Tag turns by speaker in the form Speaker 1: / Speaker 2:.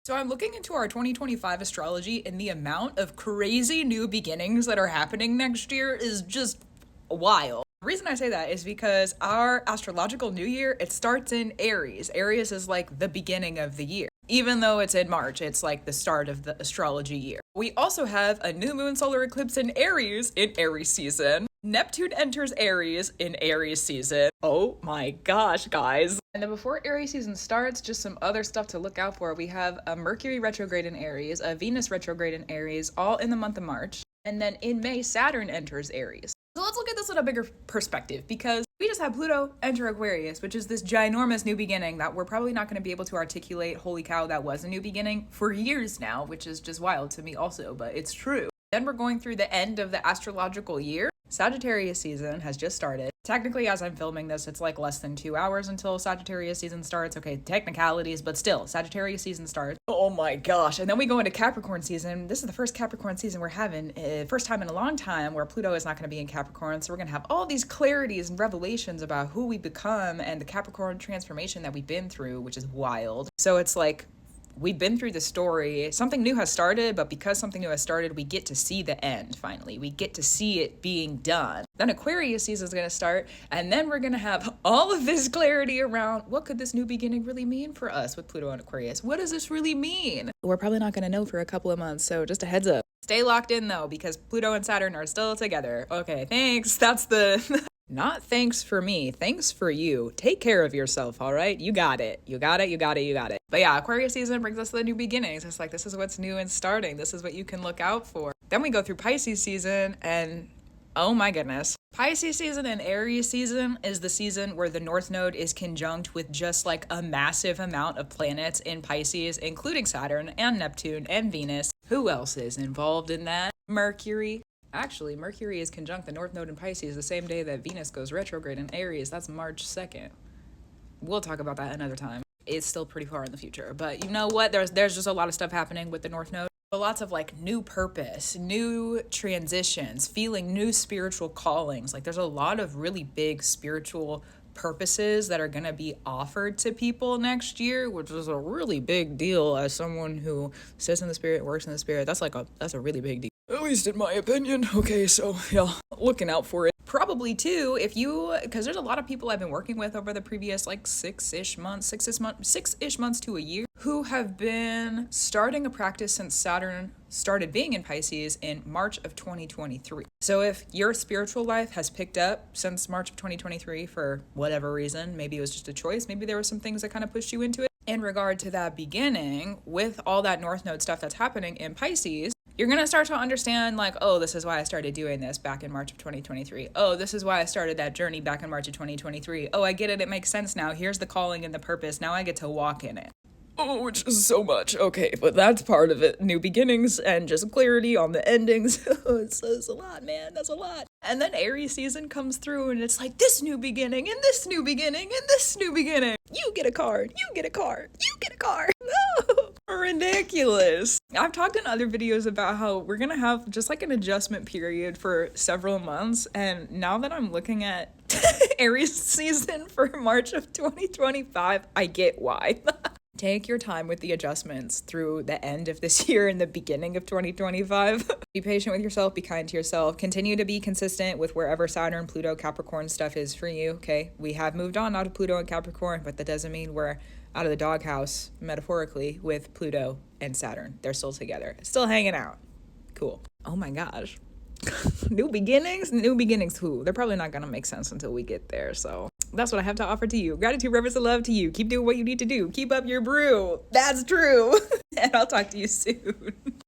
Speaker 1: So I'm looking into our 2025 astrology, and the amount of crazy new beginnings that are happening next year is just wild. The reason I say that is because our astrological new year, it starts in Aries. Aries is like the beginning of the year. Even though it's in March, it's like the start of the astrology year. We also have a new moon solar eclipse in Aries season. Neptune enters Aries in Aries season. Oh my gosh, guys. And then before Aries season starts, just some other stuff to look out for. We have a Mercury retrograde in Aries, a Venus retrograde in Aries, all in the month of March. And then in May, Saturn enters Aries. So let's look at this in a bigger perspective, because we just had Pluto enter Aquarius, which is this ginormous new beginning that we're probably not going to be able to articulate, holy cow, that was a new beginning, for years now, which is just wild to me also, but it's true. Then we're going through the end of the astrological year. Sagittarius season has just started. Technically, as I'm filming this, it's like less than 2 hours until Sagittarius season starts. Okay, technicalities, but still, Sagittarius season starts. Oh my gosh. And then we go into Capricorn season. This is the first Capricorn season we're having, first time in a long time where Pluto is not going to be in Capricorn. So we're going to have all these clarities and revelations about who we become and the Capricorn transformation that we've been through, which is wild. So it's like, we've been through the story. Something new has started, but because something new has started, we get to see the end, finally. We get to see it being done. Then Aquarius season is going to start, and then we're going to have all of this clarity around what could this new beginning really mean for us with Pluto and Aquarius? What does this really mean? We're probably not going to know for a couple of months, so just a heads up. Stay locked in, though, because Pluto and Saturn are still together. Okay, thanks. That's the... Not thanks for me, thanks for you. Take care of yourself, all right? You got it. You got it, you got it, you got it. But yeah, Aquarius season brings us to the new beginnings. It's like, this is what's new and starting. This is what you can look out for. Then we go through Pisces season, and oh my goodness. Pisces season and Aries season is the season where the North Node is conjunct with just like a massive amount of planets in Pisces, including Saturn and Neptune and Venus. Who else is involved in that? Mercury. Actually, Mercury is conjunct the North Node in Pisces the same day that Venus goes retrograde in Aries. That's March 2nd. We'll talk about that another time. It's still pretty far in the future. But you know what? There's just a lot of stuff happening with the North Node. But lots of like new purpose, new transitions, feeling new spiritual callings. Like there's a lot of really big spiritual purposes that are going to be offered to people next year, which is a really big deal as someone who sits in the spirit, works in the spirit. That's a really big deal. At least in my opinion. Okay, so yeah, looking out for it. Probably too, because there's a lot of people I've been working with over the previous like six-ish months to a year who have been starting a practice since Saturn started being in Pisces in March of 2023. So if your spiritual life has picked up since March of 2023 for whatever reason, maybe it was just a choice, maybe there were some things that kind of pushed you into it. In regard to that beginning, with all that North Node stuff that's happening in Pisces, you're going to start to understand like, oh, this is why I started doing this back in March of 2023. Oh, this is why I started that journey back in March of 2023. Oh, I get it. It makes sense now. Here's the calling and the purpose. Now I get to walk in it. Oh, which is so much. Okay, but that's part of it. New beginnings and just clarity on the endings. It's a lot, man. That's a lot. And then Aries season comes through and it's like this new beginning and this new beginning and this new beginning. You get a card. You get a card. You get a card. No. Ridiculous. I've talked in other videos about how we're going to have just like an adjustment period for several months. And now that I'm looking at Aries season for March of 2025, I get why. Take your time with the adjustments through the end of this year and the beginning of 2025. Be patient with yourself, be kind to yourself, continue to be consistent with wherever Saturn, Pluto, Capricorn stuff is for you, okay? We have moved on out of Pluto and Capricorn, but that doesn't mean we're out of the doghouse, metaphorically, with Pluto and Saturn. They're still together, still hanging out. Cool. Oh my gosh. New beginnings? New beginnings who? They're probably not gonna make sense until we get there, so... That's what I have to offer to you. Gratitude, reverence, and love to you. Keep doing what you need to do. Keep up your brew. That's true. And I'll talk to you soon.